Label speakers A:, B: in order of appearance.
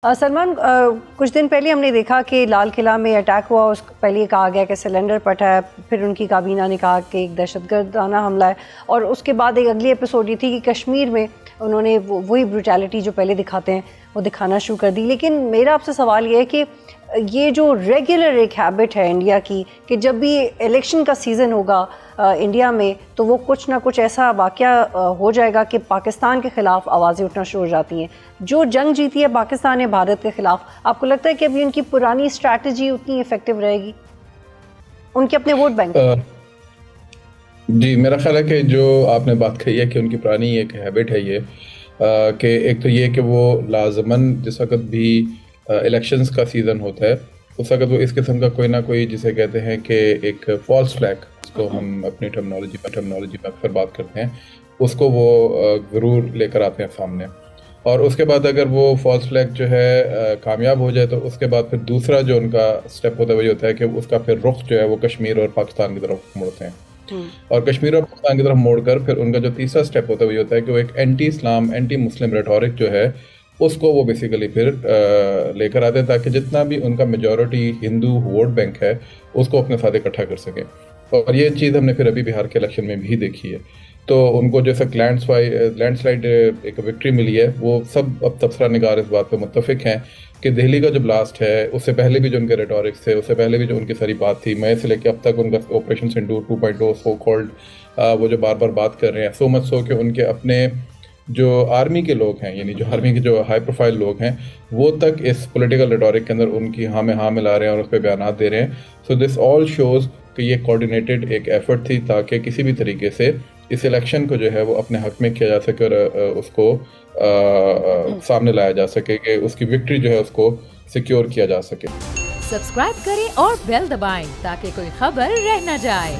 A: सलमान, कुछ दिन पहले हमने देखा कि लाल किला में अटैक हुआ। उस पहले कहा गया कि सिलेंडर फटा है, फिर उनकी काबीना ने कहा कि एक दहशतगर्दाना हमला है, और उसके बाद एक अगली एपिसोड ये थी कि कश्मीर में उन्होंने वही ब्रूटैलिटी जो पहले दिखाते हैं वो दिखाना शुरू कर दी। लेकिन मेरा आपसे सवाल ये है कि ये जो रेगुलर एक हैबिट है इंडिया की कि जब भी इलेक्शन का सीज़न होगा इंडिया में तो वो कुछ ना कुछ ऐसा वाक़या हो जाएगा कि पाकिस्तान के ख़िलाफ़ आवाज़ें उठना शुरू हो जाती हैं। जो जंग जीती है पाकिस्तान ने भारत के ख़िलाफ़, आपको लगता है कि अभी उनकी पुरानी स्ट्रैटेजी उतनी इफ़ेक्टिव रहेगी उनके अपने वोट बैंक?
B: जी, मेरा ख्याल है कि जो आपने बात कही है कि उनकी पुरानी एक हैबिट है ये कि एक तो ये कि वो लाजमन जिस वक्त भी इलेक्शंस का सीज़न होता है उस वक्त वो इस किस्म का कोई ना कोई जिसे कहते हैं कि एक फॉल्स फ्लैग, जिसको हम अपनी टर्मिनोलॉजी में अक्सर बात करते हैं, उसको वो ज़रूर लेकर आते हैं सामने। और उसके बाद अगर वो फॉल्स फ्लैग जो है कामयाब हो जाए तो उसके बाद फिर दूसरा जो उनका स्टेप होता है वही होता है कि उसका फिर रुख जो है वो कश्मीर और पाकिस्तान की तरफ मोड़ते हैं। और कश्मीर और पाकिस्तान की तरफ मोड़कर फिर उनका जो तीसरा स्टेप होता है वही होता है कि वो एक एंटी इस्लाम एंटी मुस्लिम रेटोरिक जो है उसको वो बेसिकली फिर लेकर आते हैं ताकि जितना भी उनका मेजॉरिटी हिंदू वोट बैंक है उसको अपने साथ इकट्ठा कर सकें। और ये चीज़ हमने फिर अभी बिहार के इलेक्शन में भी देखी है। तो उनको जैसे लैंडस्लाइड एक विक्ट्री मिली है, वो सब अब तबसरा निगार इस बात पे मुत्तफिक हैं कि दिल्ली का जो ब्लास्ट है उससे पहले भी जो उनके रेटोरिक्स थे, उससे पहले भी जो उनकी सारी बात थी, मई से लेकर अब तक उनका ऑपरेशन सिंदूर 2.0 सो कॉल्ड वो जो बार बार बात कर रहे हैं, सो मच सो कि उनके अपने जो आर्मी के लोग हैं, यानी जो आर्मी के जो हाई प्रोफाइल लोग हैं, वो तक इस पॉलिटिकल रेटोरिक के अंदर उनकी हाँ में हाँ मिला रहे हैं और उस पर बयान दे रहे हैं। सो दिस ऑल शोज़ कि ये कोऑर्डिनेटेड एक एफर्ट थी ताकि किसी भी तरीके से इस इलेक्शन को जो है वो अपने हक में किया जा सके और उसको सामने लाया जा सके कि उसकी विक्ट्री जो है उसको सिक्योर किया जा सके।
C: सब्सक्राइब करें और बेल दबाएं ताकि कोई खबर रह न जाए।